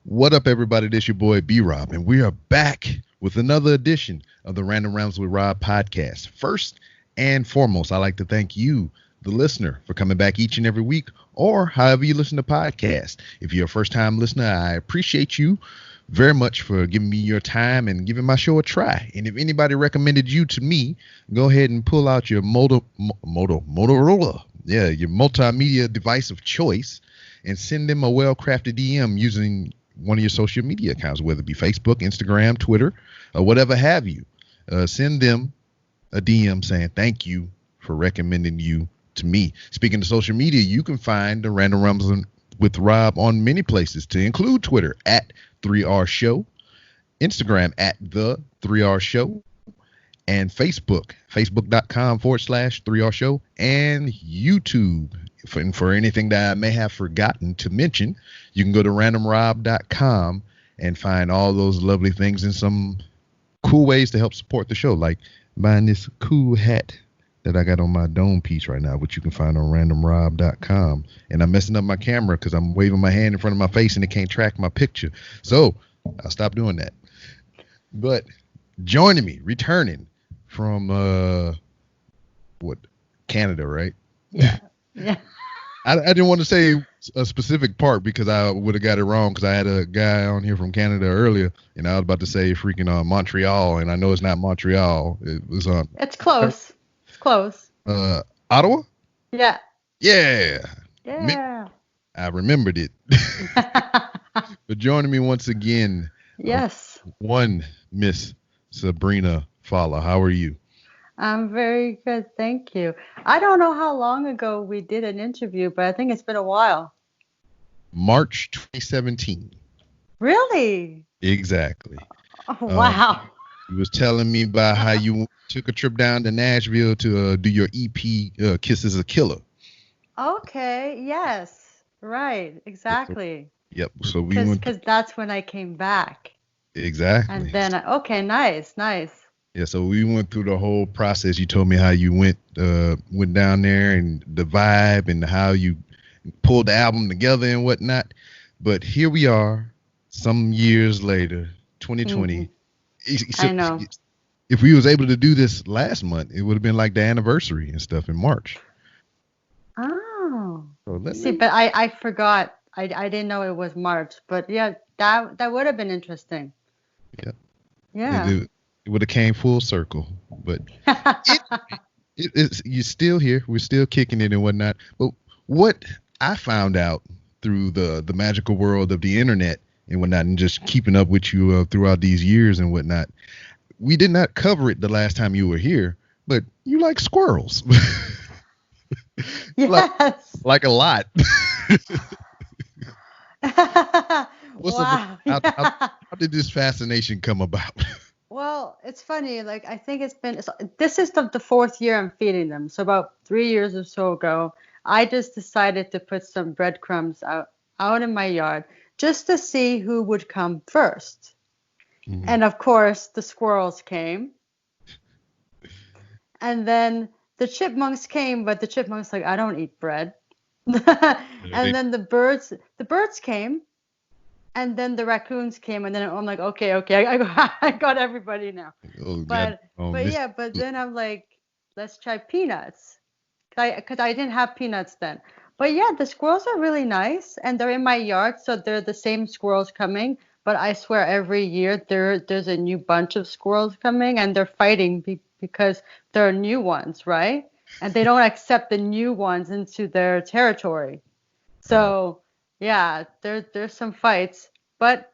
What up, everybody? This your boy B Rob, and we are back with another edition of the Random Rounds with Rob podcast. First and foremost, I'd like to thank you, the listener, for coming back each and every week, or however you listen to podcasts. If you're a first-time listener, I appreciate you very much for giving me your time and giving my show a try. And if anybody recommended you to me, go ahead and pull out your Motorola, your multimedia device of choice, and send them a well-crafted DM using one of your social media accounts, whether it be Facebook, Instagram, Twitter, or whatever have you. Send them a DM saying thank you for recommending you to me. Speaking of social media, you can find the Random Rumbles with Rob on many places, to include Twitter at 3R Show, Instagram at the 3R Show, and Facebook, facebook.com/3R Show, and YouTube. For anything that I may have forgotten to mention, you can go to randomrob.com and find all those lovely things and some cool ways to help support the show, like buying this cool hat that I got on my dome piece right now, which you can find on randomrob.com. And I'm messing up my camera because I'm waving my hand in front of my face and it can't track my picture. So I'll stop doing that. But joining me, returning from Canada, right? Yeah. Yeah. I didn't want to say a specific part because I would have got it wrong, because I had a guy on here from Canada earlier, and I was about to say freaking Montreal, and I know it's not Montreal. It was It's close. It's close. Ottawa? Yeah. Yeah. Yeah. I remembered it. But joining me once again, Yes. one Miss Sabrina Fallah. How are you? I'm very good. Thank you. I don't know how long ago we did an interview, but I think it's been a while. March 2017. Really? Exactly. Oh, wow. You was telling me about how you took a trip down to Nashville to do your EP, Kisses a Killer. Okay. Yes. Right. Exactly. Yep. So we went. Because that's when I came back. Exactly. And then, okay, nice. Yeah, so we went through the whole process. You told me how you went down there, and the vibe, and how you pulled the album together and whatnot. But here we are, some years later, 2020. Mm-hmm. I know. If we was able to do this last month, it would have been like the anniversary and stuff in March. Oh. But I forgot. I didn't know it was March. But yeah, that would have been interesting. Yeah. Yeah. It would have came full circle, but you're still here. We're still kicking it and whatnot. But what I found out through the magical world of the internet and whatnot, and just keeping up with you throughout these years and whatnot, we did not cover it the last time you were here, but you like squirrels. Yes. like a lot. Wow. How did this fascination come about? Well, it's funny. Like, I think this is the fourth year I'm feeding them. So about 3 years or so ago, I just decided to put some breadcrumbs out in my yard just to see who would come first. Mm-hmm. And of course, the squirrels came. And then the chipmunks came, but the chipmunks like, I don't eat bread. And then the birds came. And then the raccoons came, and then I'm like, okay, I got everybody now. Oh, but then I'm like, let's try peanuts, because I didn't have peanuts then. But yeah, the squirrels are really nice, and they're in my yard, so they're the same squirrels coming. But I swear, every year there's a new bunch of squirrels coming, and they're fighting because there are new ones, right? And they don't accept the new ones into their territory. So. Yeah, there's some fights, but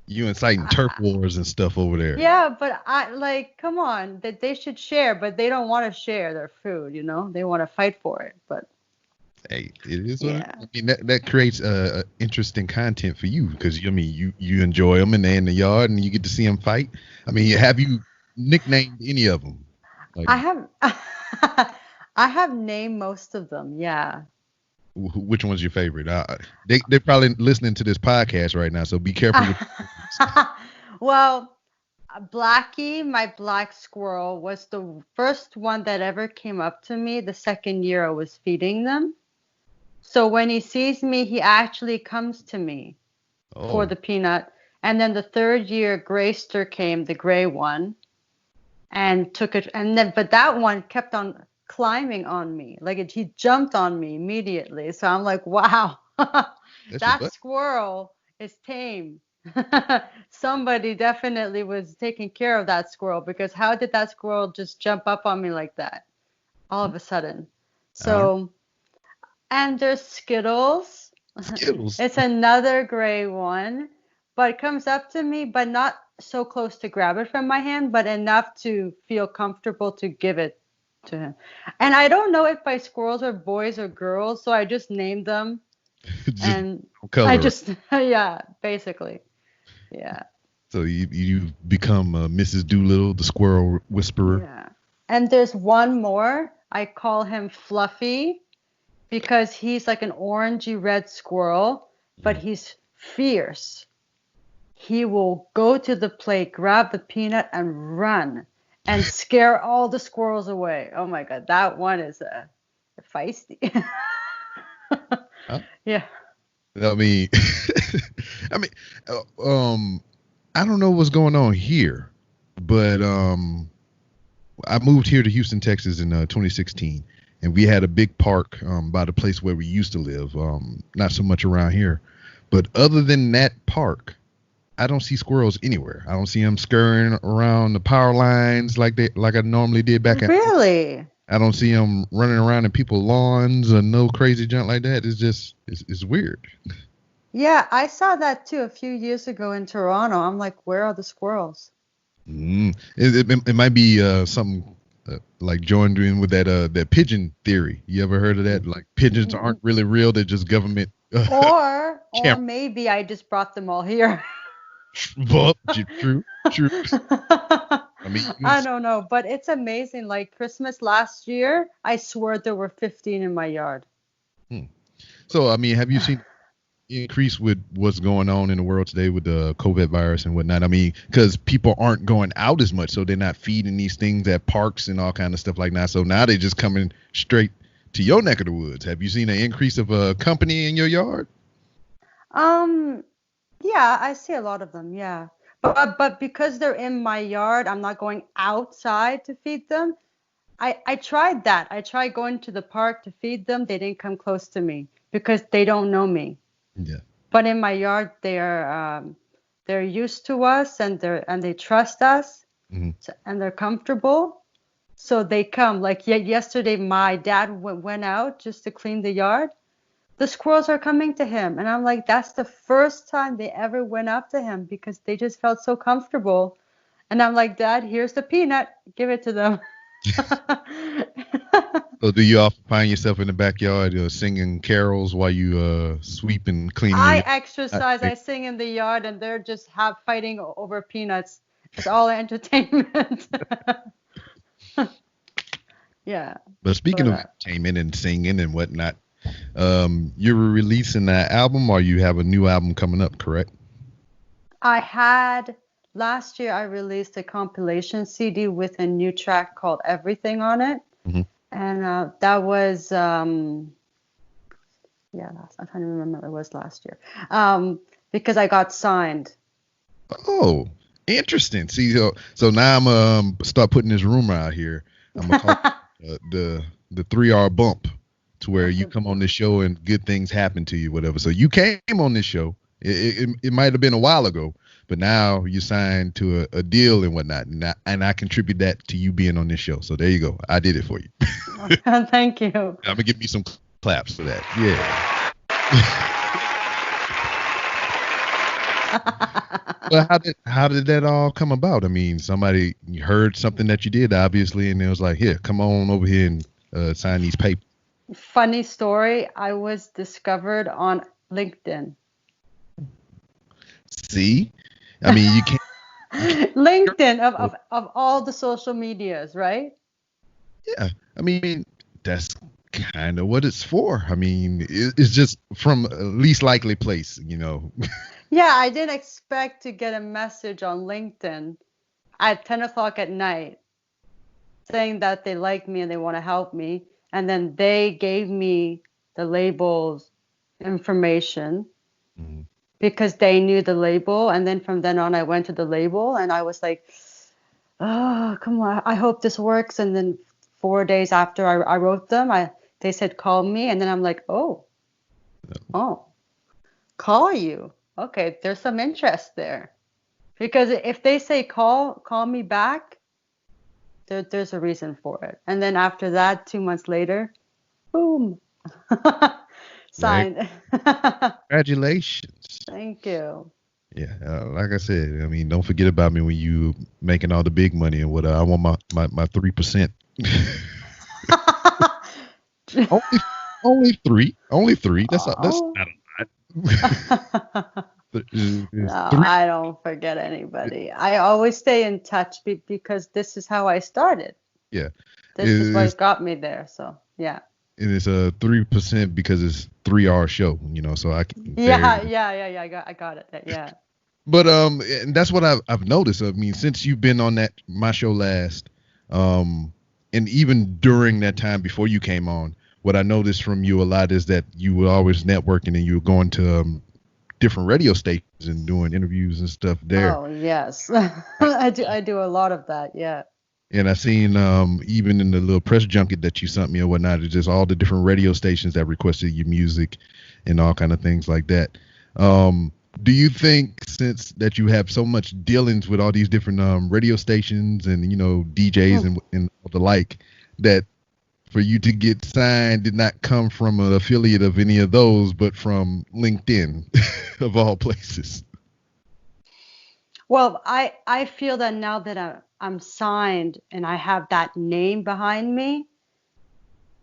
you inciting turf wars and stuff over there. Yeah, but come on, that they should share, but they don't want to share their food, They want to fight for it, but hey, it is. Yeah. I mean, that creates interesting content for you, because you enjoy them and they're in the yard and you get to see them fight. I mean, have you nicknamed any of them? I have. I have named most of them. Yeah. Which one's your favorite? They're probably listening to this podcast right now, so be careful. Well, Blackie, my black squirrel, was the first one that ever came up to me the second year I was feeding them. So when he sees me, he actually comes to me. for Oh, the peanut. And then the third year, Grayster came, the gray one, and took it. And then, but that one kept on climbing on me. Like he jumped on me immediately. So I'm like, wow, that's your that butt. squirrel is tame. Somebody definitely was taking care of that squirrel because how did that squirrel just jump up on me like that all of a sudden? I don't So, and there's Skittles. Skittles. It's another gray one, but it comes up to me, but not so close to grab it from my hand, but enough to feel comfortable to give it to him. And I don't know if my squirrels are boys or girls, so I just named them Just and I color. just, yeah, basically. Yeah. So you become Mrs. Doolittle, the squirrel whisperer. Yeah. And there's one more. I call him Fluffy because he's like an orangey red squirrel, but Mhm. he's fierce. He will go to the plate, grab the peanut, and run and scare all the squirrels away. Oh my God, that one is feisty. Huh? Yeah. I mean, I mean, I don't know what's going on here, but I moved here to Houston, Texas in 2016, and we had a big park by the place where we used to live. Not so much around here, but other than that park, I don't see squirrels anywhere. I don't see them scurrying around the power lines like I normally did back at home. Really? I don't see them running around in people's lawns or no crazy junk like that. It's weird. Yeah, I saw that too a few years ago in Toronto. I'm like, where are the squirrels? It might be something like joined in with that pigeon theory. You ever heard of that? Like pigeons aren't really real; they're just government Or camp. maybe I just brought them all here. Well, true, true. I mean, you can. I don't know, but it's amazing. Like Christmas last year, I swear there were 15 in my yard. Hmm. So, I mean, have you seen increase with what's going on in the world today with the COVID virus and whatnot? I mean, because people aren't going out as much, so they're not feeding these things at parks and all kind of stuff like that. So now they just coming straight to your neck of the woods. Have you seen an increase of a company in your yard? Um, yeah, I see a lot of them, yeah. But because they're in my yard, I'm not going outside to feed them. I tried that. I tried going to the park to feed them. They didn't come close to me because they don't know me. Yeah. But in my yard, they're used to us and they trust us Hmm. and they're comfortable. So they come. Like yesterday, my dad went out just to clean the yard. The squirrels are coming to him, and I'm like, that's the first time they ever went up to him because they just felt so comfortable. And I'm like, Dad, here's the peanut. Give it to them. So do you often find yourself in the backyard singing carols while you sweep and clean your I yard? exercise, I sing in the yard, and they're just have fighting over peanuts. It's all entertainment. Yeah, But speaking but of entertainment and singing and whatnot, you're releasing that album or you have a new album coming up, correct? I had last year I released a compilation CD with a new track called Everything on it, Hmm. and that was yeah, I'm trying to remember it was last year, because I got signed. Oh, interesting. See, so now I'm start putting this rumor out here. I'm gonna call the 3R bump to where you come on this show and good things happen to you, whatever. So you came on this show. It might have been a while ago, but now you signed to a deal and whatnot, and I contribute that to you being on this show. So there you go. I did it for you. Thank you. I'm gonna give me some claps for that. Yeah. Well, how did that all come about? I mean, somebody heard something that you did, obviously, and it was like, here, come on over here and sign these papers. Funny story, I was discovered on LinkedIn. See, I mean, you can't. LinkedIn of all the social medias, right? Yeah, I mean, that's kind of what it's for. I mean, it's just from a least likely place. Yeah, I didn't expect to get a message on LinkedIn at 10 o'clock at night saying that they like me and they want to help me. And then they gave me the labels information. Mhm. because they knew the label. And then from then on, I went to the label and I was like, oh, come on, I hope this works. And then 4 days after I wrote them, they said, call me. And then I'm like, oh, call you. Okay, there's some interest there. Because if they say call me back, there's a reason for it. And then after that, 2 months later, boom, signed. Congratulations. Thank you. Yeah, like I said, I mean, don't forget about me when you making all the big money and what. I want my 3%. only three. That's not a lot. No, I don't forget anybody. I always stay in touch because this is how I started. Yeah, this is what got me there. So yeah. And it's a 3% because it's 3-hour show, so I can. Yeah. I got it. Yeah. But and that's what I've noticed. I mean, since you've been on my show last, and even during that time before you came on, what I noticed from you a lot is that you were always networking and you were going to different radio stations and doing interviews and stuff there. Oh yes, I do a lot of that. Yeah. And I seen even in the little press junket that you sent me or whatnot, it's just all the different radio stations that requested your music and all kind of things like that. Do you think, since that you have so much dealings with all these different radio stations and DJs and the like, that for you to get signed did not come from an affiliate of any of those, but from LinkedIn of all places? Well, I feel that now that I'm signed and I have that name behind me,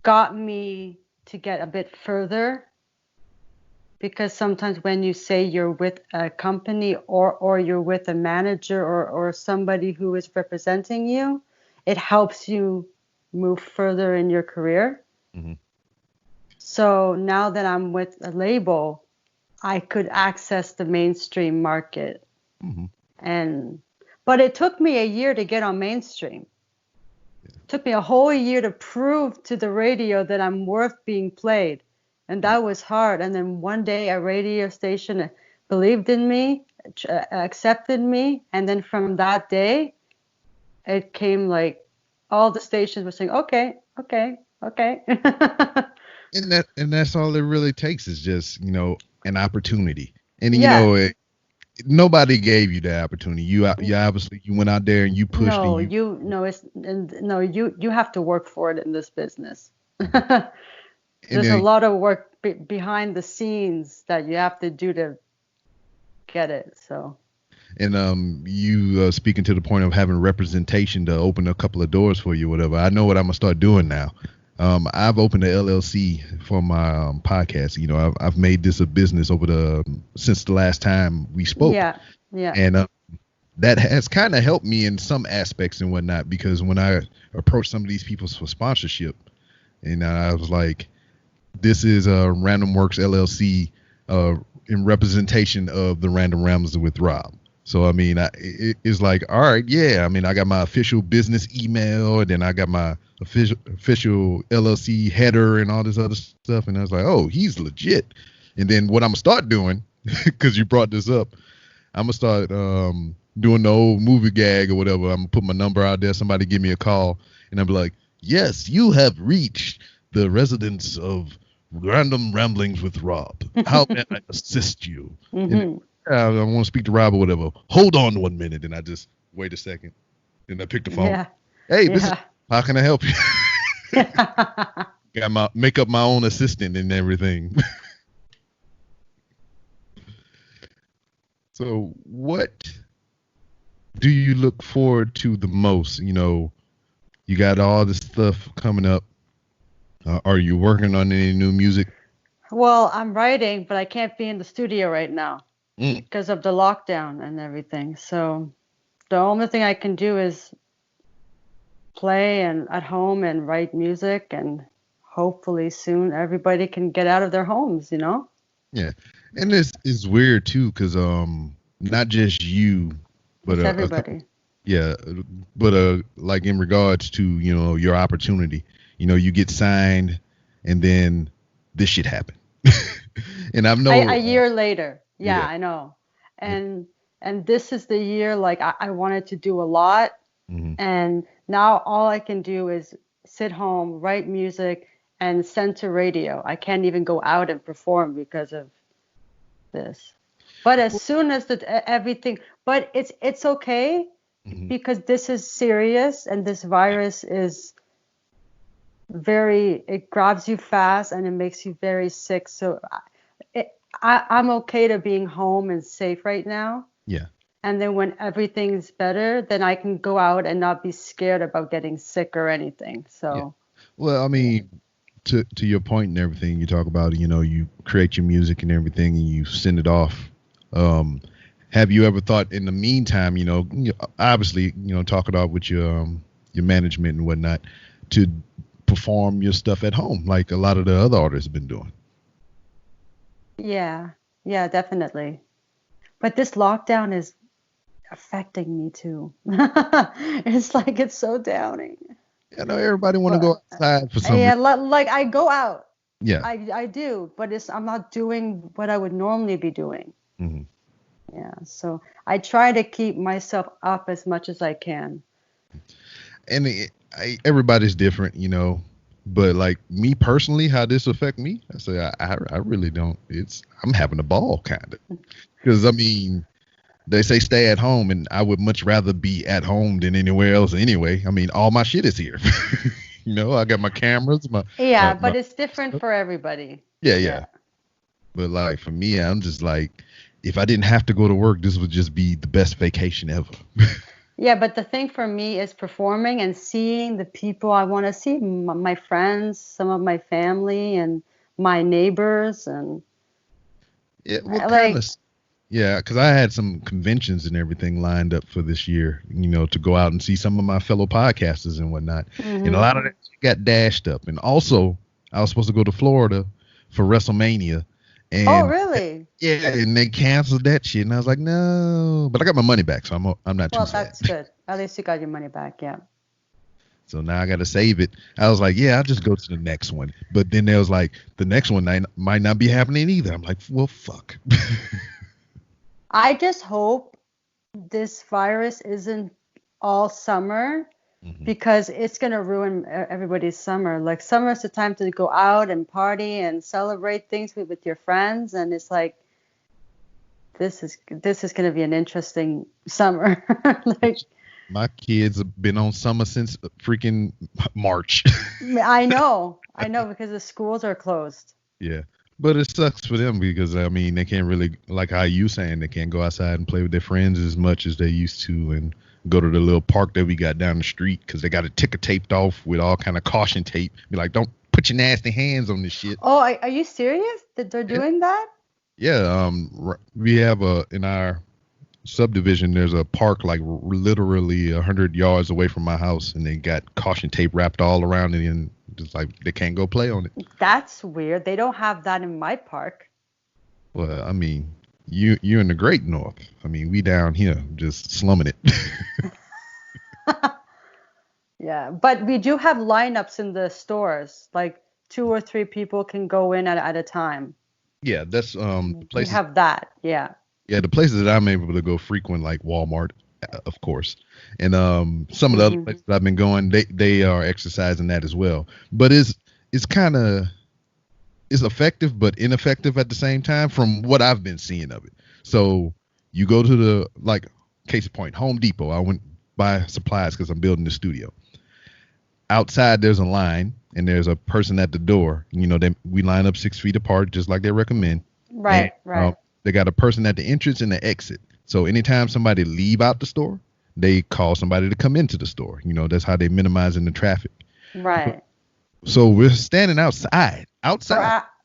got me to get a bit further. Because sometimes when you say you're with a company or you're with a manager or somebody who is representing you, it helps you move further in your career. Mm-hmm. So now that I'm with a label, I could access the mainstream market. Mm-hmm. But it took me a year to get on mainstream. Yeah. It took me a whole year to prove to the radio that I'm worth being played. And that was hard. And then one day a radio station believed in me, accepted me. And then from that day, it came like all the stations were saying, okay. And that's all it really takes is just, an opportunity. And, nobody gave you the opportunity. You obviously you went out there and you pushed. You have to work for it in this business. There's a lot of work behind the scenes that you have to do to get it. So. And you speaking to the point of having representation to open a couple of doors for you, whatever. I know what I'm gonna start doing now. I've opened an LLC for my podcast. I've made this a business since the last time we spoke. Yeah. And that has kind of helped me in some aspects and whatnot, because when I approach some of these people for sponsorship, and I was like, this is a Random Works LLC in representation of the Random Ramblers with Rob. So, I mean, it's like, all right, yeah. I mean, I got my official business email, and then I got my official LLC header and all this other stuff. And I was like, oh, he's legit. And then what I'm going to start doing, because you brought this up, I'm going to start doing the old movie gag or whatever. I'm going to put my number out there. Somebody give me a call, and I'll be like, yes, you have reached the residence of Random Ramblings with Rob. How can I assist you? Mm-hmm. I want to speak to Rob or whatever. Hold on 1 minute. And I just wait a second. Then I pick the phone. Yeah. Hey, how can I help you? Make up my own assistant and everything. So what do you look forward to the most? You got all this stuff coming up. Are you working on any new music? Well, I'm writing, but I can't be in the studio right now because of the lockdown and everything. So the only thing I can do is play and at home and write music, and hopefully soon everybody can get out of their homes, Yeah. And this is weird too, because not just you, but everybody. But like in regards to, your opportunity, you get signed and then this shit happened. And I've known a year later. Yeah, Yeah. I know. Yeah. And this is the year like I wanted to do a lot, Hmm. and now all I can do is sit home, write music, and send to radio. I can't even go out and perform because of this. But as soon as everything, but it's okay Hmm. because this is serious and this virus is it grabs you fast and it makes you very sick. So I'm okay to being home and safe right now. Yeah. And then when everything's better, then I can go out and not be scared about getting sick or anything. Yeah. So, Well, I yeah. mean, to your point and everything, you talk about, you create your music and everything, and you send it off. Um, have you ever thought in the meantime, obviously, talk it out with your management and whatnot, to perform your stuff at home, like a lot of the other artists have been doing? Yeah, yeah, definitely. But this lockdown is affecting me too. It's like it's so downing. I know everybody want to go But outside for some yeah, reason. like I go out. Yeah. I do, but I'm not doing what I would normally be doing. Hmm. Yeah, so I try to keep myself up as much as I can. And everybody's different, but like me personally, how this affect me, I say I really don't. I'm having a ball kind of, because I mean, they say stay at home, and I would much rather be at home than anywhere else anyway. I mean, all my shit is here. I got my cameras, Yeah, my but it's different stuff. for everybody. Yeah, Yeah. yeah. But like for me, I'm just like, if I didn't have to go to work, this would just be the best vacation ever. Yeah, but the thing for me is performing and seeing the people I want to see, my friends, some of my family, and my neighbors, and Yeah, what kind of? like, Yeah, because I had some conventions and everything lined up for this year, to go out and see some of my fellow podcasters and whatnot. And a hmm lot of that got dashed up. And also, I was supposed to go to Florida for WrestleMania. Oh, And really? yeah, and they canceled that shit. And I was like, no. But I got my money back, so I'm not too Well, sad. that's good. At least you got your money back. Yeah. So now I got to save it. I was like, yeah, I'll just go to the next one. But then there was like, the next one might not be happening either. I'm like, well, fuck. I just hope this virus isn't all summer Hmm. because it's going to ruin everybody's summer. Like summer is the time to go out and party and celebrate things with your friends, and it's like this is going to be an interesting summer. Like My kids have been on summer since freaking March. I know because the schools are closed. Yeah. But it sucks for them because I mean they can't really, like how you saying, they can't go outside and play with their friends as much as they used to, and go to the little park that we got down the street because they got a ticker taped off with all kind of caution tape. Be like, don't put your nasty hands on this shit. Oh, are you serious that they're Yeah. doing that? Yeah. We have in our subdivision, there's a park like literally 100 yards away from my house, and they got caution tape wrapped all around it, and just like they can't go play on it. That's weird. They don't have that in my park. Well, I mean, you're in the Great North. I mean, we down here just slumming it. Yeah, but we do have lineups in the stores. Like two or three people can go in at a time. Yeah, that's the We places. have that. Yeah. Yeah, the places that I'm able to go frequent, like Walmart, of course, and some of the other hmm places I've been going, they are exercising that as well. But it's kind of it's effective but ineffective at the same time from what I've been seeing of it. So you go to the, like, case in point, Home Depot. I went buy supplies because I'm building the studio. Outside there's a line and there's a person at the door. We line up 6 feet apart just like they recommend. And Right, right. they got a person at the entrance and the exit. So anytime somebody leave out the store, they call somebody to come into the store. That's how they minimizing the traffic. Right. So we're standing outside.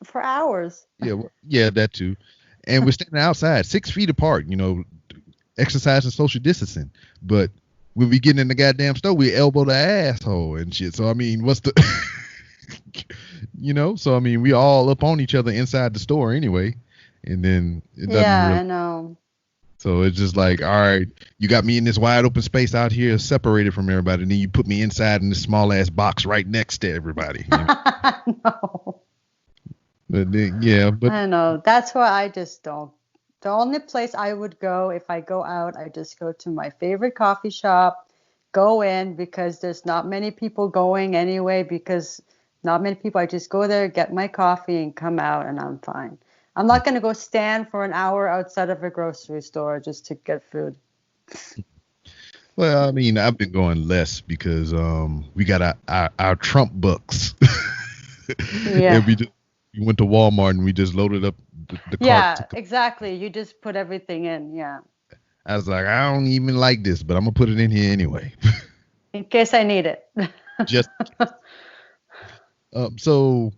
For hours. Yeah, yeah, that too. And we're standing outside 6 feet apart, exercising social distancing. But when we get in the goddamn store, we elbow the asshole and shit. So I mean, what's the so I mean, we all up on each other inside the store anyway. And then it doesn't Yeah, really. I know. So it's just like, all right, you got me in this wide open space out here, separated from everybody, and then you put me inside in this small ass box right next to everybody. No. But then, yeah, but I know. That's why I just don't The only place I would go if I go out, I just go to my favorite coffee shop, go in because there's not many people going anyway, because not many people. I just go there, get my coffee, and come out, and I'm fine. I'm not going to go stand for an hour outside of a grocery store just to get food. Well, I mean, I've been going less because we got our Trump bucks. Yeah. And we went to Walmart and we just loaded up the cart. Yeah, exactly. You just put everything in. Yeah. I was like, I don't even like this, but I'm gonna put it in here anyway. In case I need it. Just so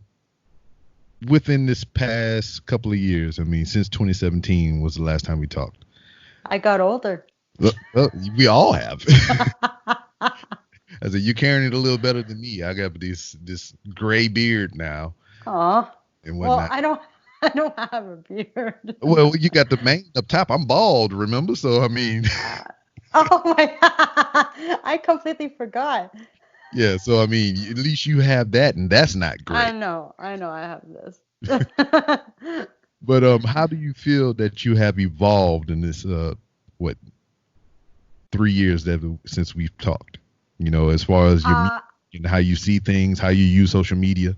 within this past couple of years, I mean, since 2017 was the last time we talked. I got older. We all have. I said, you're carrying it a little better than me. I got this gray beard now. Aw. And Well, whatnot. I don't have a beard. Well, you got the mane up top. I'm bald, remember? So I mean. Oh my God. I completely forgot. Yeah, so I mean, at least you have that, and that's not great. I know I have this. But how do you feel that you have evolved in this 3 years since we've talked? You know, as far as your and how you see things, how you use social media.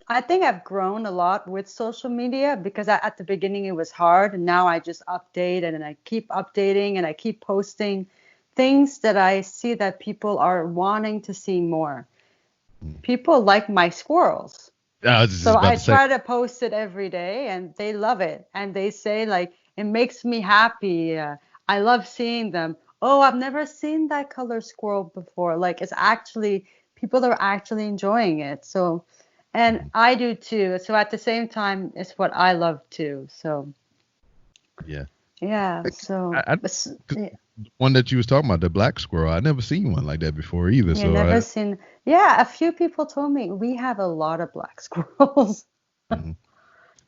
I think I've grown a lot with social media because at the beginning it was hard, and now I just update and I keep updating and I keep posting things that I see that people are wanting to see more. People like my squirrels. So I try to post it every day and they love it. And they say like, it makes me happy. I love seeing them. Oh, I've never seen that color squirrel before. Like people are actually enjoying it. So, and I do too. So at the same time, it's what I love too. So. Yeah. Yeah. So. One that you was talking about, the black squirrel, I never seen one like that before either. Yeah, a few people told me we have a lot of black squirrels. Mm-hmm.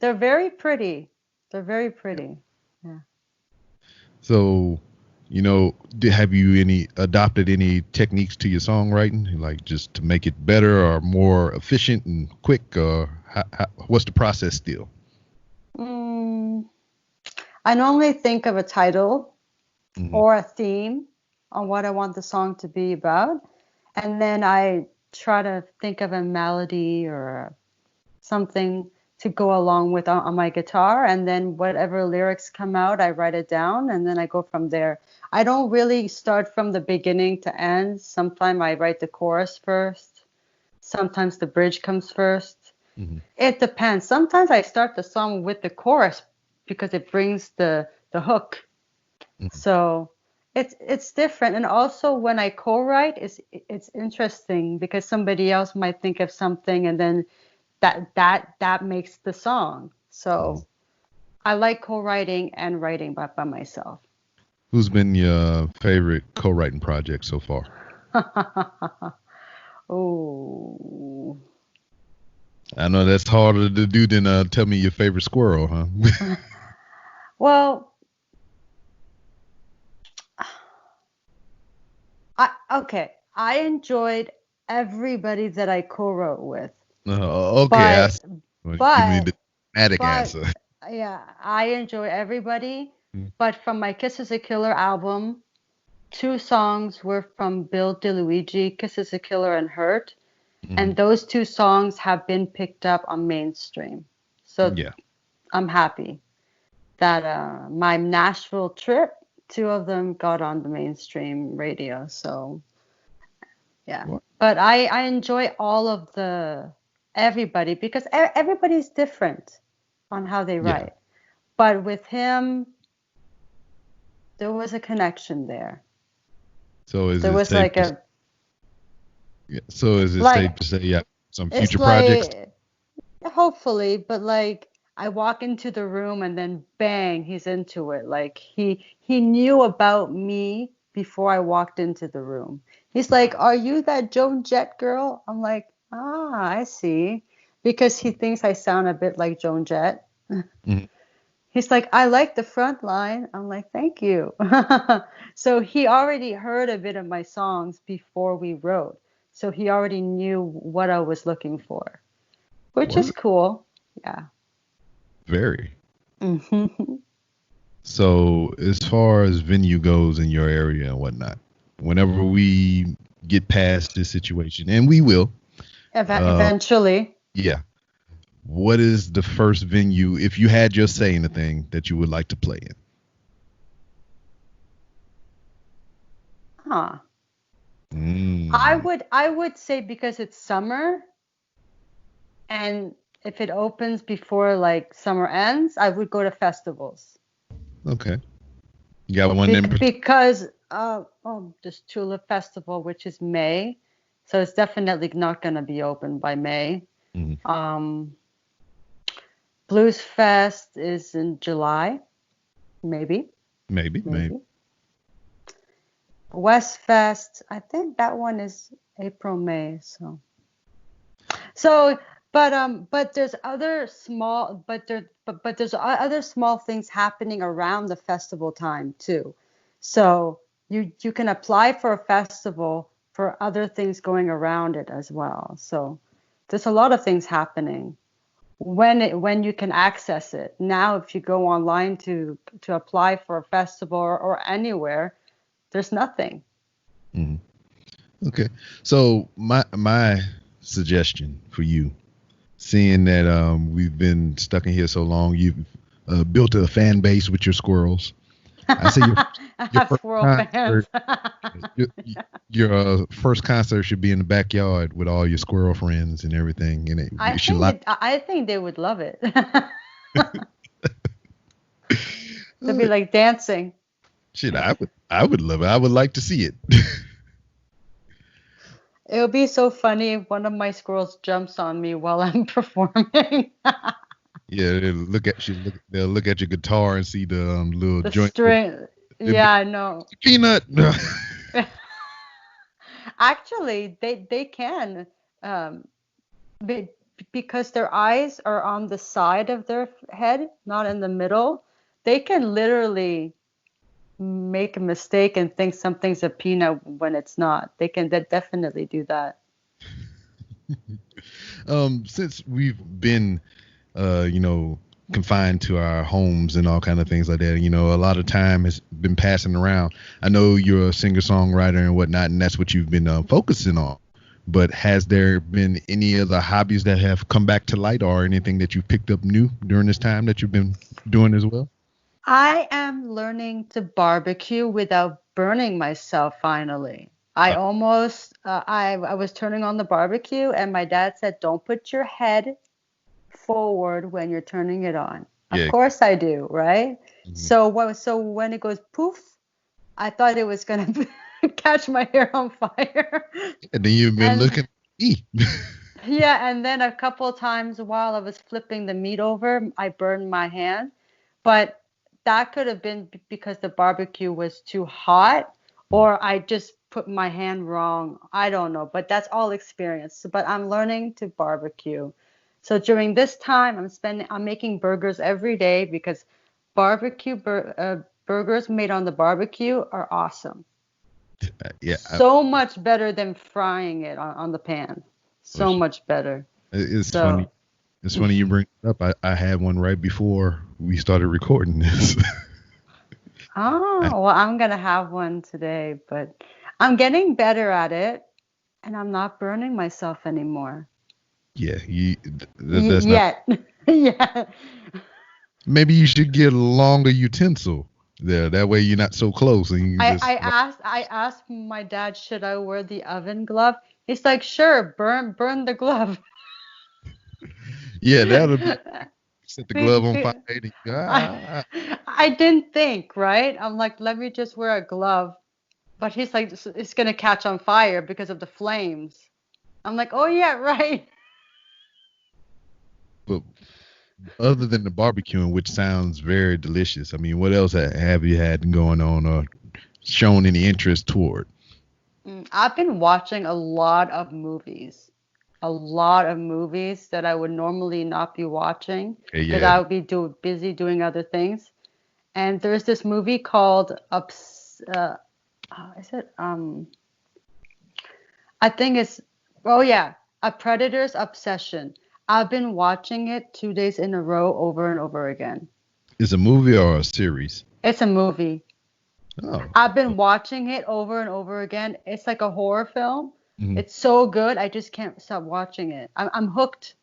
They're very pretty. Yeah. So, you know, have you adopted any techniques to your songwriting, like just to make it better or more efficient and quick, or what's the process still? I normally think of a title. Mm-hmm. Or a theme on what I want the song to be about. And then I try to think of a melody or something to go along with on my guitar. And then whatever lyrics come out, I write it down and then I go from there. I don't really start from the beginning to end. Sometimes I write the chorus first. Sometimes the bridge comes first. Mm-hmm. It depends. Sometimes I start the song with the chorus because it brings the hook. So it's different. And also when I co-write, it's interesting because somebody else might think of something and then that makes the song. So I like co-writing and writing by myself. Who's been your favorite co-writing project so far? Oh. I know that's harder to do than tell me your favorite squirrel, huh? Well, I enjoyed everybody that I co-wrote with. Okay. But give me the dramatic answer. Yeah, I enjoy everybody. But from my Kiss is a Killer album, 2 songs were from Bill DeLuigi, Kiss is a Killer and Hurt. And those 2 songs have been picked up on mainstream. So yeah. I'm happy that my Nashville trip, 2 of them got on the mainstream radio. So yeah. What? But I enjoy all of everybody because everybody's different on how they write. Yeah. But with him, there was a connection there. So is there was like a. Yeah. So is it safe to say some future projects? Hopefully, but like I walk into the room and then bang, he's into it. Like he knew about me before I walked into the room. He's like, "Are you that Joan Jett girl?" I'm like, "I see," because he thinks I sound a bit like Joan Jett. Mm-hmm. He's like, "I like the front line." I'm like, "Thank you." So he already heard a bit of my songs before we wrote. So he already knew what I was looking for, which is cool. Yeah. Very. Hmm. So as far as venue goes in your area and whatnot, whenever we get past this situation, and we will, uh, Eventually. yeah. What is the first venue, if you had your say in the thing, that you would like to play Huh. in? I would say because it's summer and if it opens before like summer ends, I would go to festivals. Okay. You got one in particular? Because this Tulip Festival, which is May, so it's definitely not going to be open by May. Mhm. Um, Blues Fest is in July, maybe, Maybe, maybe. maybe. West Fest, I think that one is April, May. So, but there's other small, but there's other small things happening around the festival time too. So you can apply for a festival for other things going around it as well. So there's a lot of things happening when you can access it. Now, if you go online to apply for a festival or anywhere, there's nothing. Mhm. Okay. So my suggestion for you, seeing that we've been stuck in here so long, you've built a fan base with your squirrels. I say your I your have first squirrel fans. concert, your, your first concert should be in the backyard with all your squirrel friends and everything, and you should like. I think they would love it. They'd be like dancing. Shit, I would love it. I would like to see it. It would be so funny if one of my squirrels jumps on me while I'm performing. Yeah, they'll look at your guitar and see the little The joint. string. They'll be Yeah, I know. peanut. Actually, they can, um, be, because their eyes are on the side of their head, not in the middle. They can literally make a mistake and think something's a peanut when it's not. They definitely do that. Since we've been you know, confined to our homes and all kind of things like that. You know, a lot of time has been passing around. I know you're a singer songwriter and whatnot, and that's what you've been focusing on. But has there been any other hobbies that have come back to light, or anything that you picked up new during this time that you've been doing as well? I am learning to barbecue without burning myself finally. I was turning on the barbecue and my dad said, "Don't put your head forward when you're turning it on." Of Yeah. course I do, right? Mhm. So when it goes poof, I thought it was gonna catch my hair on fire. And then you've been And looking. E. yeah, and then a couple of times while I was flipping the meat over, I burned my hand. But that could have been because the barbecue was too hot, or I just put my hand wrong. I don't know, but that's all experience. But I'm learning to barbecue. So during this time, I'm making burgers every day because burgers made on the barbecue are awesome. Yeah. So much better than frying it on the pan. For So sure. much better. It's funny. So, It's funny you bring it up. I had one right before we started recording this. well, I'm gonna have one today, but I'm getting better at it, and I'm not burning myself anymore. Yeah, that's not. Yet. Yeah. Maybe you should get a longer utensil there. That way you're not so close, and you can just. I asked my dad, should I wear the oven glove? He's like, sure, burn the glove. Yeah, that'll be. Set the glove Be- on fire. be- And I I didn't think, right? I'm like, let me just wear a glove. But he's like, it's gonna catch on fire because of the flames. I'm like, oh yeah, right. But other than the barbecuing, which sounds very delicious, I mean, what else have you had going on or shown any interest toward? I've been watching a lot of movies that I would normally not be watching Okay, because yeah. I would be busy doing other things. And there's this movie called is it I think it's, oh yeah, A Predator's Obsession. I've been watching it 2 days in a row over and over again. Is a movie or a series? It's a movie. Oh. I've been watching it over and over again. It's like a horror film. Mhm. It's so good. I just can't stop watching it. I'm hooked.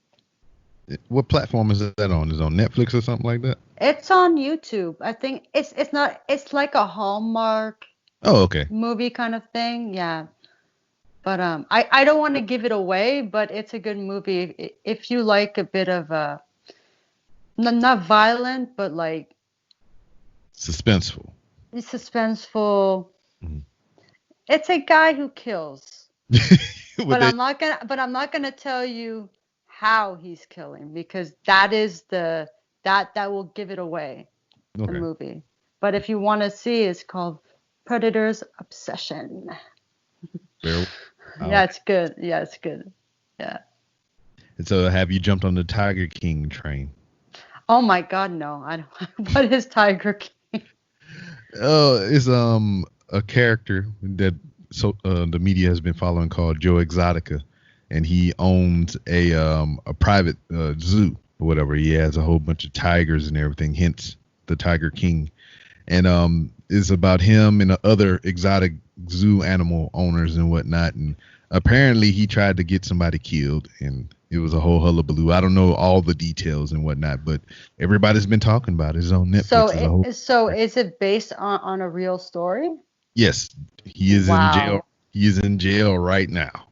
What platform is that on? Is it on Netflix or something like that? It's on YouTube. I think it's not. It's like a Hallmark Oh, okay. movie kind of thing. Yeah. But I don't want to give it away, but it's a good movie if you like a bit of not violent, but like Suspenseful. suspenseful. Mhm. It's a guy who kills. Would But they- I'm not gonna tell you how he's killing because that is that will give it away, the okay. movie. But if you want to see, it's called Predator's Obsession. Fair. Yeah, it's good. Yeah, it's good. Yeah. And so, have you jumped on the Tiger King train? Oh my God, no. I don't. What is Tiger King? It's a character that the media has been following called Joe Exotica, and he owns a private zoo or whatever. He has a whole bunch of tigers and everything, hence the Tiger King. And it's about him and other exotic zoo animal owners and whatnot. And apparently he tried to get somebody killed, and it was a whole hullabaloo. I don't know all the details and whatnot, but everybody's been talking about it. It's on Netflix. So is it based on a real story? Yes, he is in jail. He is in jail right now.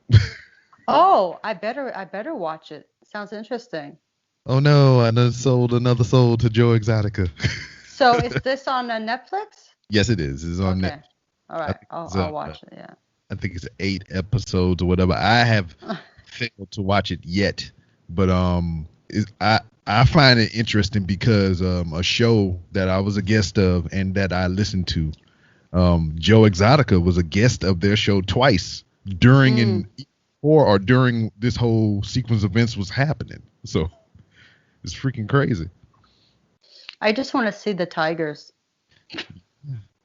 Oh, I better watch it. Sounds interesting. Oh no, I done sold another soul to Joe Exotica. So is this on Netflix? Yes, it is. It's on Okay. All right. I'll watch it. Yeah. I think it's 8 episodes or whatever. I have failed to watch it yet, but I find it interesting because a show that I was a guest of and that I listened to, Joe Exotica was a guest of their show twice during or during this whole sequence of events was happening. So it's freaking crazy. I just want to see the tigers.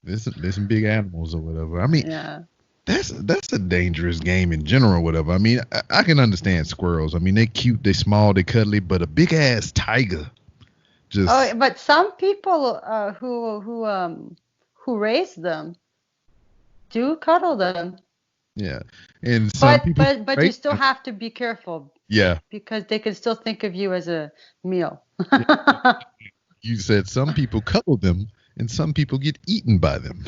There's some big animals or whatever. I mean, Yeah. that's a dangerous game in general or whatever. I mean, I can understand squirrels. I mean, they cute, they small, they cuddly, but a big ass tiger just. Oh, but some people who raise them do cuddle them. Yeah, and some people. But you still have to be careful. Yeah. Because they can still think of you as a meal. You said some people cuddle them and some people get eaten by them.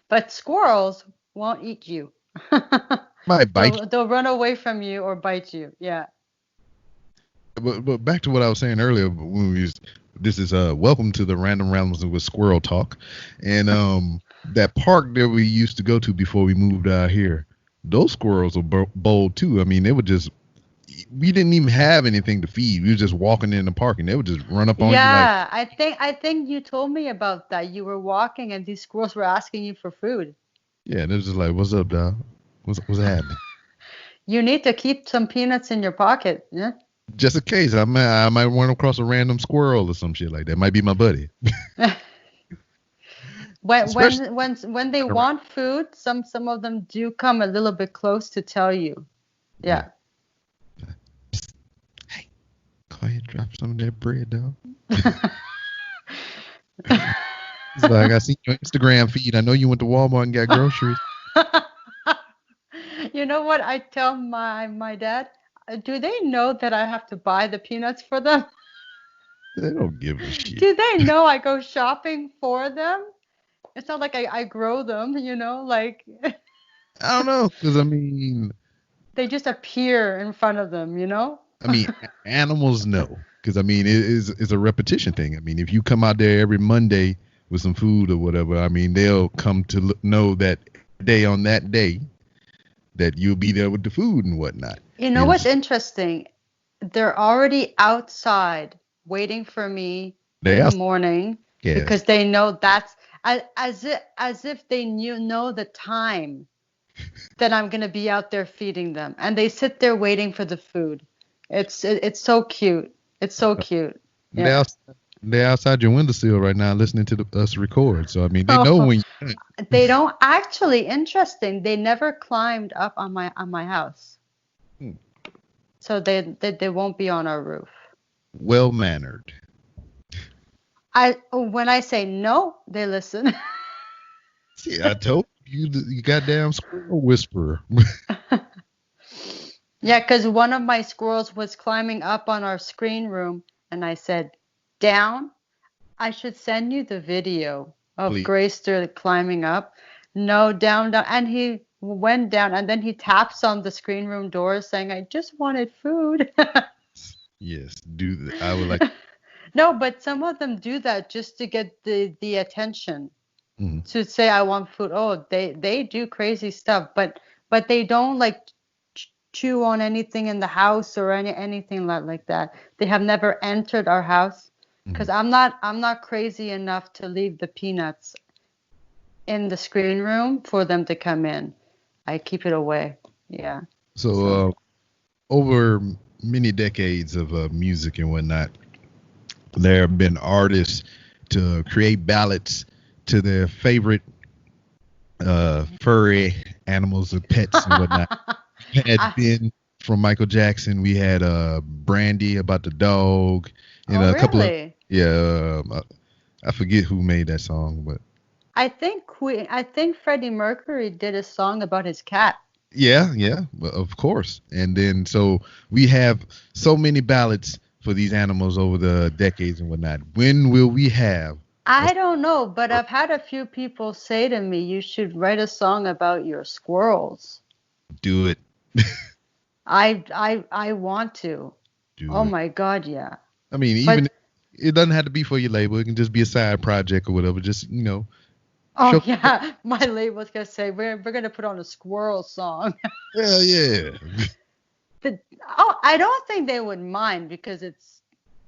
But squirrels won't eat you. Might bite. They'll run away from you or bite you. Yeah. But back to what I was saying earlier, this is welcome to the Random Rambles with Squirrel Talk, and that park that we used to go to before we moved out here, those squirrels were bold too. I mean, they would just. We didn't even have anything to feed. We were just walking in the park, and they would just run up on you. Yeah, I think you told me about that. You were walking, and these squirrels were asking you for food. Yeah, they're just like, "What's up, dog? What's happening?" You need to keep some peanuts in your pocket. Yeah. Just in case, I might run across a random squirrel or some shit like that. Might be my buddy. When they want food, some of them do come a little bit close to tell you. Yeah. Hey, go ahead, drop some of that bread, dog. He's like, I see your Instagram feed. I know you went to Walmart and got groceries. You know what I tell my dad? Do they know that I have to buy the peanuts for them? They don't give a shit. Do they know I go shopping for them? It's not like I grow them, like. I don't know, because I mean. They just appear in front of them, I mean, animals know, because I mean, it's a repetition thing. I mean, if you come out there every Monday with some food or whatever, I mean, they'll come to know that on that day that you'll be there with the food and whatnot. You know what's interesting? They're already outside waiting for me in the morning because they know that's as if they know the time that I'm gonna be out there feeding them, and they sit there waiting for the food. It's so cute. It's so cute. Yeah. They're outside your windowsill right now listening to us record. So I mean, they know when you. They don't actually. Interesting. They never climbed up on my house. so they won't be on our roof. Well mannered. When I say no, they listen. See, I told you, you goddamn squirrel whisperer. Yeah, because one of my squirrels was climbing up on our screen room, and I said, down. I should send you the video of Please. Grayster climbing up. No, down, down. And he went down, and then he taps on the screen room door saying, I just wanted food. Yes, do that. I would like. No, but some of them do that just to get the attention, Mhm. to say I want food. Oh, they do crazy stuff, but they don't like chew on anything in the house or anything like that. They have never entered our house because Mhm. I'm not crazy enough to leave the peanuts in the screen room for them to come in. I keep it away. Yeah. So So, over many decades of music and whatnot, there have been artists to create ballads to their favorite furry animals or pets and whatnot. Had I, been from Michael Jackson. We had Brandy about the dog, and oh a couple of really? yeah. I forget who made that song, but I think Freddie Mercury did a song about his cat. yeah, of course. And then so we have so many ballads for these animals over the decades and whatnot. When will we have a I don't know, but I've had a few people say to me, you should write a song about your squirrels. do it? I want to. Do Oh it. my God, yeah. I mean, even But it doesn't have to be for your label. It can just be a side project or whatever. Just oh show. yeah, my label's gonna say we're gonna put on a squirrel song. Hell yeah. But oh, I don't think they would mind because it's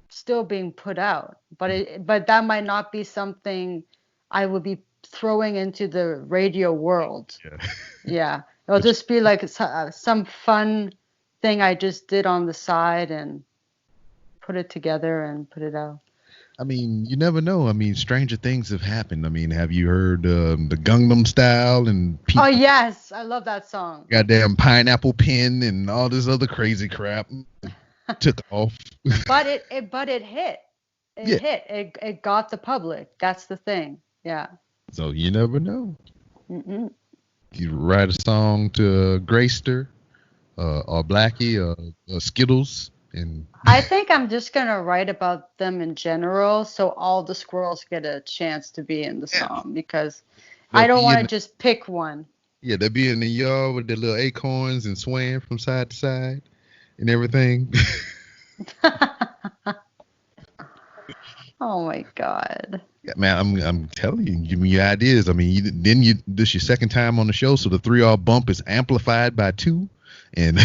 still being put out. But that might not be something I would be throwing into the radio world. Yeah. Yeah, it'll But just be like some fun thing I just did on the side and put it together and put it out. I mean, you never know. I mean, stranger things have happened. I mean, have you heard the Gangnam Style and Oh people yes, I love that song. goddamn pineapple pen and all this other crazy crap took off? But it hit. It Yeah. hit. It got the public. That's the thing. Yeah. So you never know. Mm-mm. You write a song to Grayster or Blackie or Skittles and I think I'm just gonna write about them in general, so all the squirrels get a chance to be in the yeah, song because they'll I don't be want in to just pick one. they'll be in the yard with their little acorns and swaying from side to side and everything. Oh my God. Yeah, man, I'm telling you, give me your ideas. I mean, this your second time on the show, so the 3R bump is amplified by 2, and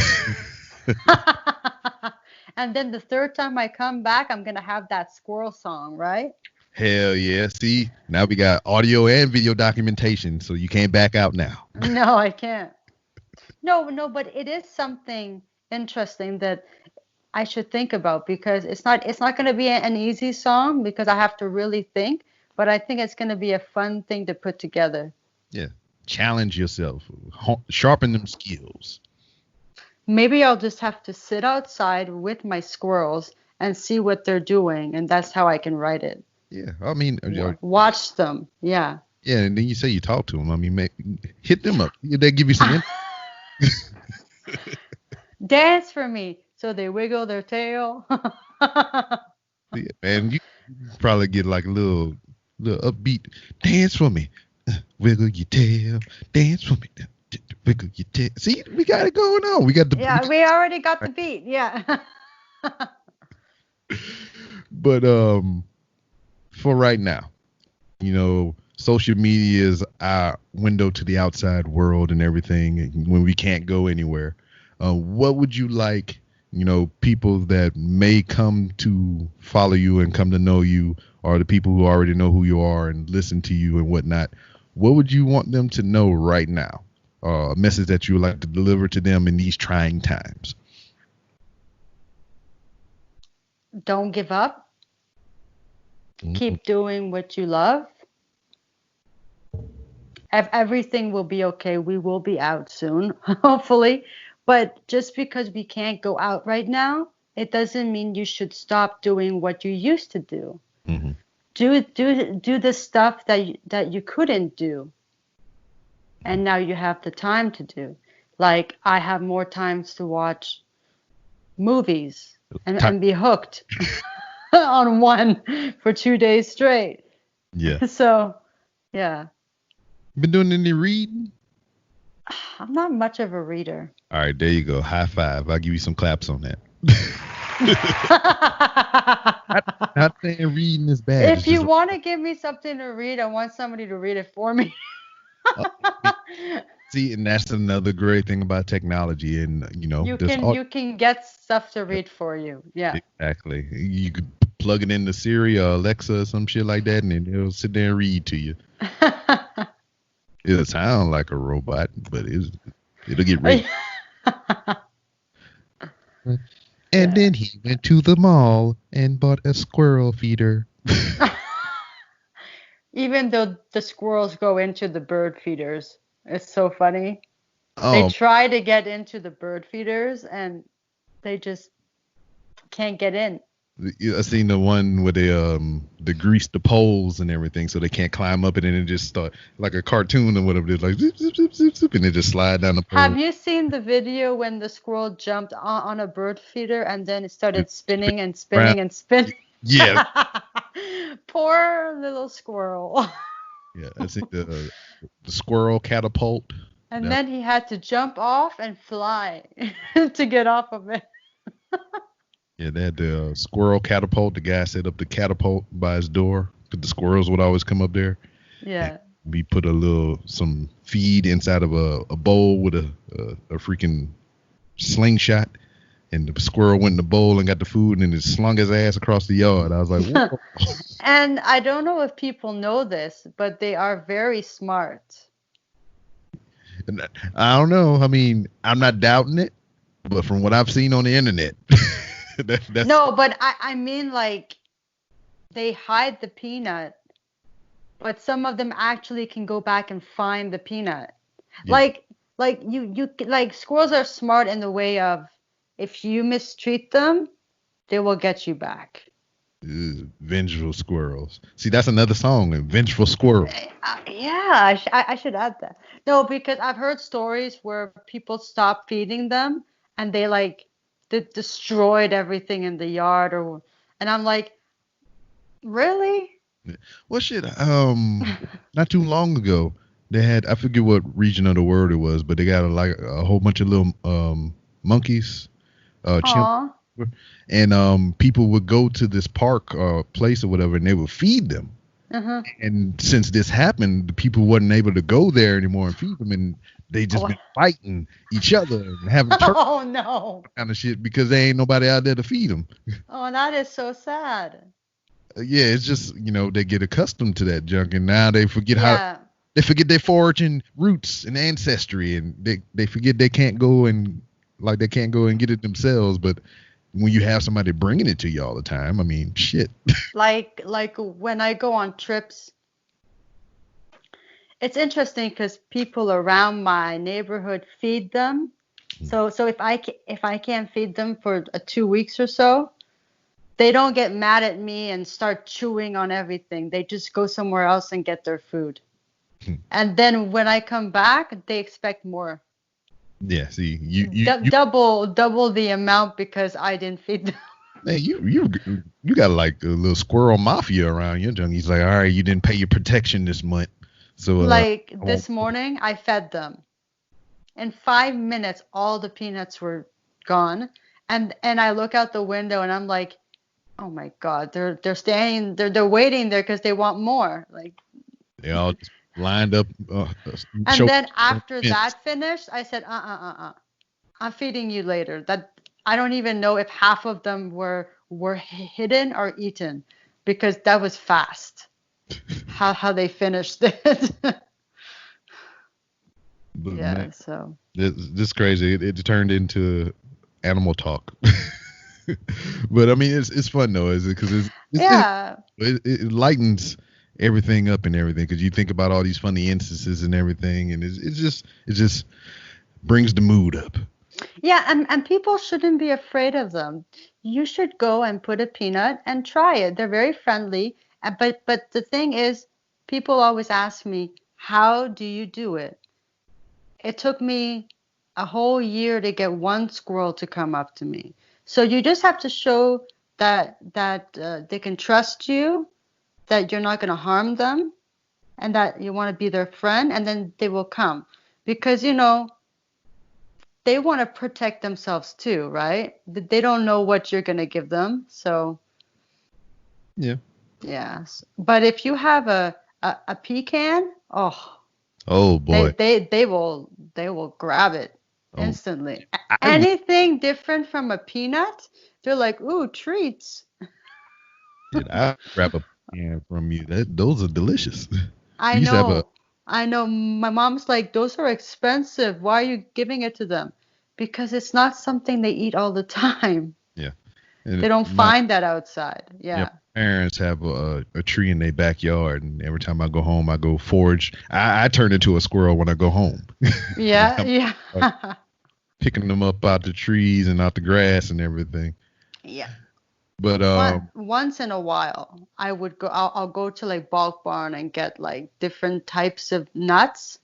And then the third time I come back, I'm gonna have that squirrel song, right? hell yeah! See, now we got audio and video documentation, so you can't back out now. No, I can't. No, no, but it is something interesting that I should think about because it's not going to be an easy song because I have to really think, but I think it's going to be a fun thing to put together. Yeah, challenge yourself, sharpen them skills. Maybe I'll just have to sit outside with my squirrels and see what they're doing, and that's how I can write it. Yeah, I mean, Watch them. Yeah. yeah, and then you say you talk to them. I mean, hit them up. They give you some. Dance for me. So they wiggle their tail. Yeah, and you probably get like a little upbeat dance for me. Wiggle your tail, dance for me. Wiggle your tail. See, we got it going on. We got the Yeah, we already got the beat. Yeah. but for right now, social media is our window to the outside world and everything when we can't go anywhere. What would you like, people that may come to follow you and come to know you, or the people who already know who you are and listen to you and whatnot, what would you want them to know right now? A message that you would like to deliver to them in these trying times? Don't give up. Mm-hmm. Keep doing what you love. Everything will be okay. We will be out soon, hopefully. But just because we can't go out right now, it doesn't mean you should stop doing what you used to do. Hmm. Do the stuff that you couldn't do, and now you have the time to do. Like I have more times to watch movies and be hooked on one for 2 days straight. Yeah. So, yeah. Been doing any reading? I'm not much of a reader. All right, there you go. High five. I'll give you some claps on that. Not saying reading is bad. If you want to give me something to read, I want somebody to read it for me. See, and that's another great thing about technology, and you can get stuff to read for you. Yeah. Exactly. You could plug it into Siri or Alexa or some shit like that, and it'll sit there and read to you. It'll sound like a robot, but it'll get ready. And then he went to the mall and bought a squirrel feeder. Even though the squirrels go into the bird feeders. It's so funny. Oh. They try to get into the bird feeders and they just can't get in. I seen the one where they grease the poles and everything so they can't climb up it, and it just start like a cartoon or whatever. It's like zip, zip, zip, zip, zip, and they just slide down the pole. Have you seen the video when the squirrel jumped on a bird feeder and then it started spinning and spinning and spinning? Yeah. Poor little squirrel. Yeah, I see the squirrel catapult. And then he had to jump off and fly to get off of it. Yeah, they had the squirrel catapult. The guy set up the catapult by his door because the squirrels would always come up there. Yeah. And we put some feed inside of a bowl with a freaking slingshot, and the squirrel went in the bowl and got the food and it slung his ass across the yard. I was like, whoa. And I don't know if people know this, but they are very smart. And I don't know. I mean, I'm not doubting it, but from what I've seen on the internet. That's... No, but I mean, like, they hide the peanut, but some of them actually can go back and find the peanut. Yeah. Like you like squirrels are smart in the way of if you mistreat them, they will get you back. Vengeful squirrels. See, that's another song, Vengeful Squirrel. Yeah, I should add that. No, because I've heard stories where people stop feeding them and they destroyed everything in the yard, and I'm like, really? Well, shit. Not too long ago, they had, I forget what region of the world it was, but they got a whole bunch of little monkeys, chimps, and people would go to this park or place or whatever, and they would feed them. Uh-huh. And since this happened, the people wasn't able to go there anymore and feed them, and they just been fighting each other and having kind of shit because there ain't nobody out there to feed them. Oh, that is so sad. Yeah, it's just, they get accustomed to that junk, and now they forget their foraging roots and ancestry, and they forget they can't go and get it themselves. But when you have somebody bringing it to you all the time, I mean, shit. Like when I go on trips, it's interesting because people around my neighborhood feed them. So if I can't feed them for 2 weeks or so, they don't get mad at me and start chewing on everything. They just go somewhere else and get their food. And then when I come back, they expect more. Yeah, see, double the amount because I didn't feed them. Man, you got like a little squirrel mafia around your junkies. Like, all right, you didn't pay your protection this month. So this morning, I fed them. In 5 minutes, all the peanuts were gone. And I look out the window and I'm like, oh my God, they're staying, they're waiting there because they want more. Like they all just lined up. And then after that finished, I said, I'm feeding you later. That I don't even know if half of them were hidden or eaten because that was fast. how they finished it. But yeah, man, so this crazy. It turned into animal talk. But I mean, it's fun though, is it? Because it lightens everything up and everything. Because you think about all these funny instances and everything, and it just brings the mood up. Yeah, and people shouldn't be afraid of them. You should go and put a peanut and try it. They're very friendly. But the thing is, people always ask me, how do you do it? It took me a whole year to get one squirrel to come up to me. So you just have to show that they can trust you, that you're not going to harm them, and that you want to be their friend, and then they will come. Because, they want to protect themselves too, right? They don't know what you're going to give them. So, Yeah. yes. But if you have a pecan, oh, Oh boy. they will grab it Oh, instantly. I would. Anything different from a peanut, they're like, ooh, treats. I grab a can from you. Those are delicious. I We used to have a know. I know. My mom's like, those are expensive. Why are you giving it to them? Because it's not something they eat all the time. yeah, They and don't my find that outside. yeah, Yeah. parents have a tree in their backyard, and every time I go home, I go forage. I turn into a squirrel when I go home. When Yeah, I'm yeah. picking them up out the trees and out the grass and everything. Yeah. But Once in a while, I'll go to like Bulk Barn and get like different types of nuts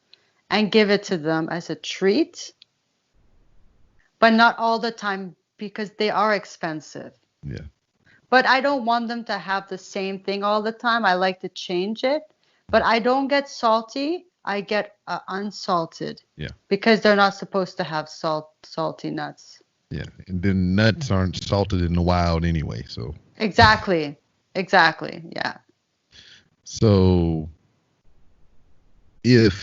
and give it to them as a treat, but not all the time because they are expensive. yeah, But I don't want them to have the same thing all the time. I like to change it. But I don't get salty. I get unsalted yeah, because they're not supposed to have salty nuts. yeah. And then nuts aren't salted in the wild anyway. Exactly. Exactly. Yeah. So if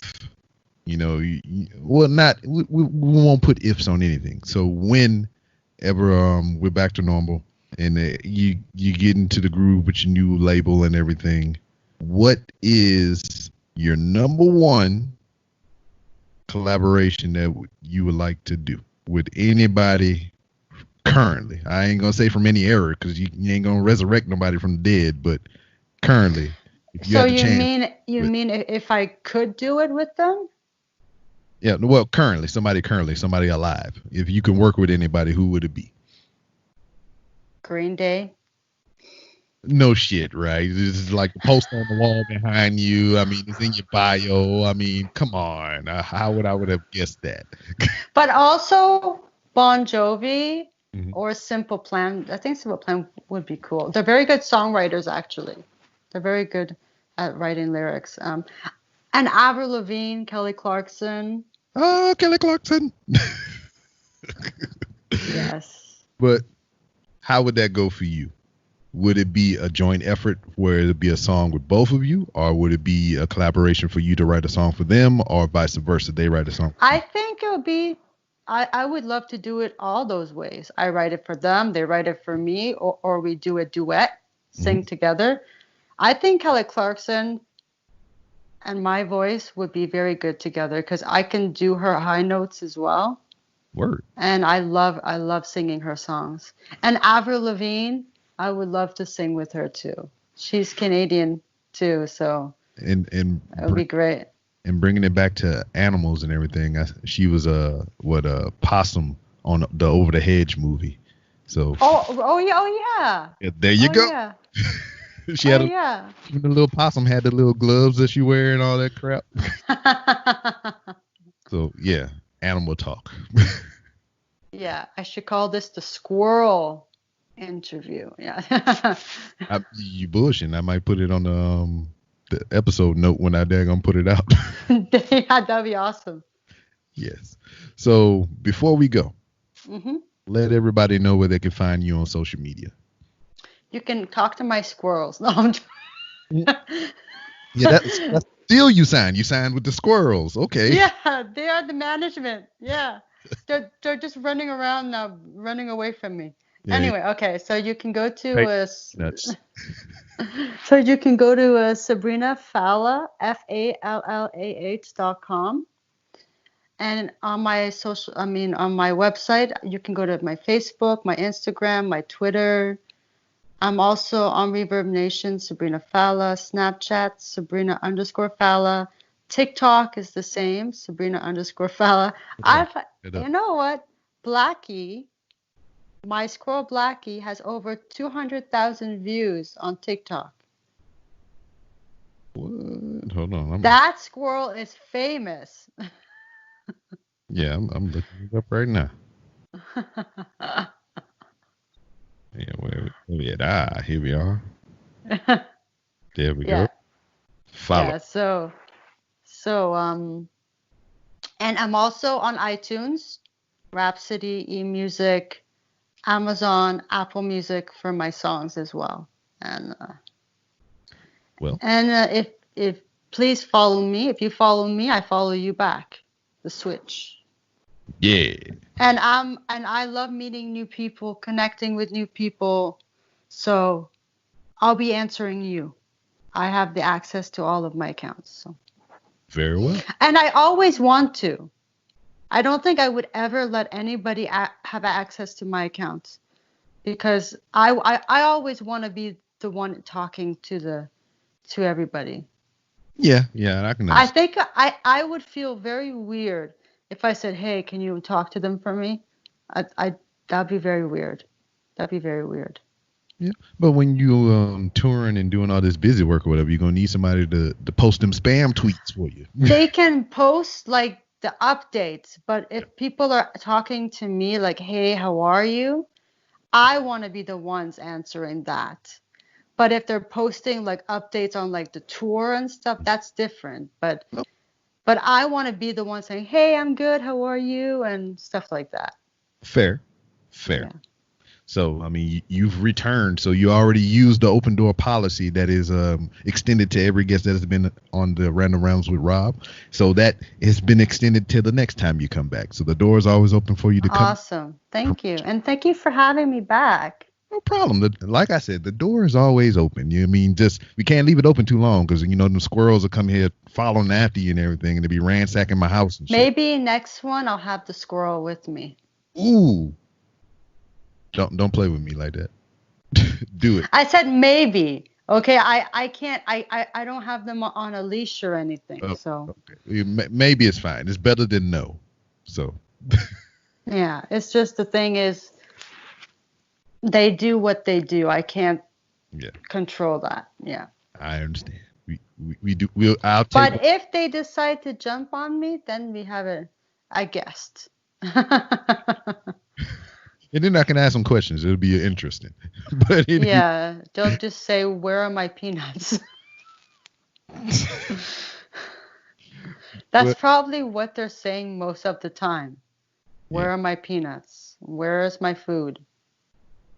well, not we won't put ifs on anything. So whenever we're back to normal and you get into the groove with your new label and everything, what is your number one collaboration that you would like to do with anybody currently? I ain't gonna say from any era because you ain't gonna resurrect nobody from the dead, but currently, if you So had the you chance. mean you With, mean if I could do it with them? yeah, well, currently, somebody alive. If you can work with anybody, who would it be? Green Day. No shit, right? This is like the poster on the wall behind you. I mean, it's in your bio. I mean, come on. How would I would have guessed that? But also Bon Jovi Mhm. or Simple Plan. I think Simple Plan would be cool. They're very good songwriters, actually. They're very good at writing lyrics. And Avril Lavigne, Kelly Clarkson. Oh, Kelly Clarkson. Yes. But how would that go for you? Would it be a joint effort where it'd be a song with both of you, or would it be a collaboration for you to write a song for them, or vice versa, they write a song for I you? think it would be, I would love to do it all those ways. I write it for them, they write it for me, or we do a duet, Hmm. sing together. I think Kelly Clarkson and my voice would be very good together because I can do her high notes as well. Word. And I love singing her songs. And Avril Lavigne, I would love to sing with her too. She's Canadian too, so And it would be great. bringing it back to animals and everything. She was a possum on the Over the Hedge movie. So Oh yeah, oh yeah. yeah, there you Oh go. yeah. She Oh had yeah. even the little possum had the little gloves that she wear and all that crap. So yeah, animal talk. Yeah, I should call this the squirrel interview. Yeah. You bullshitting. I might put it on the episode note when I dare gonna put it out. Yeah, that'd be awesome. Yes. So before we go, Hmm. let everybody know where they can find you on social media. You can talk to my squirrels. No, I'm Yeah, that's still you signed. You signed with the squirrels. Okay. Yeah, they are the management. Yeah. They're just running around now, running away from me. Yeah. Anyway, okay, so you can go to Pay nuts. Sabrina Fallah, FALLAH.com. And on my on my website, you can go to my Facebook, my Instagram, my Twitter. I'm also on Reverb Nation, Sabrina Fallah, Snapchat, Sabrina_Fallah. TikTok is the same, Sabrina_Fallah. Okay. I've, you know what? Blackie, my squirrel Blackie, has over 200,000 views on TikTok. What? Hold on. That squirrel is famous. Yeah, I'm looking it up right now. Yeah, where we at? Here we are. There we Yeah. go. Follow. Yeah, and I'm also on iTunes, Rhapsody, eMusic, Amazon, Apple Music for my songs as well. And if please follow me. If you follow me, I follow you back. The switch. Yeah. And I love meeting new people, connecting with new people. So I'll be answering you. I have the access to all of my accounts. So. Very well. And I always want to. I don't think I would ever let anybody have access to my accounts because I always want to be the one talking to everybody. Yeah, I can understand. I think I would feel very weird if I said, "Hey, can you talk to them for me?" That'd be very weird. That'd be very weird. Yeah, but when you touring and doing all this busy work or whatever, you're gonna need somebody to post them spam tweets for you. They can post like the updates, but if people are talking to me like, "Hey, how are you?" I want to be the ones answering that. But if they're posting like updates on like the tour and stuff, that's different. But I want to be the one saying, "Hey, I'm good. How are you?" and stuff like that. Fair. Yeah. So, I mean, you've returned. So you already used the open door policy that is extended to every guest that has been on the Random Rounds with Rob. So that has been extended till the next time you come back. So the door is always open for you to come. Awesome. Thank you. And thank you for having me back. No problem. Like I said, the door is always open. You know what I mean? Just we can't leave it open too long because them squirrels will come here following after you and everything, and they'll be ransacking my house and shit. Maybe next one I'll have the squirrel with me. Ooh. Don't play with me like that. Do it. I said maybe. Okay, I can't. I don't have them on a leash or anything. So okay. Maybe it's fine. It's better than no. So. Yeah, it's just the thing is, they do what they do. I can't control that. Yeah. I understand. We do. I'll take. But if they decide to jump on me, then we have a guest. And then I can ask some questions. It'll be interesting. But anyway. Yeah, don't just say, "Where are my peanuts?" That's probably what they're saying most of the time. Where are my peanuts? Where is my food?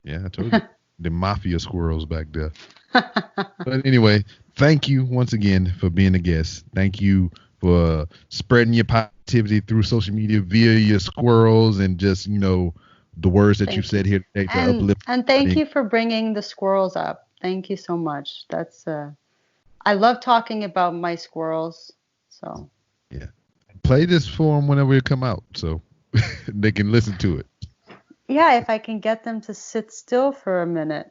Yeah, I told you. The mafia squirrels back there. But anyway, thank you once again for being a guest. Thank you for spreading your positivity through social media via your squirrels and just, the words that you've said here today to uplift. And thank you for bringing the squirrels up. Thank you so much. That's I love talking about my squirrels. So yeah, play this for them whenever it come out, so they can listen to it. Yeah, if I can get them to sit still for a minute.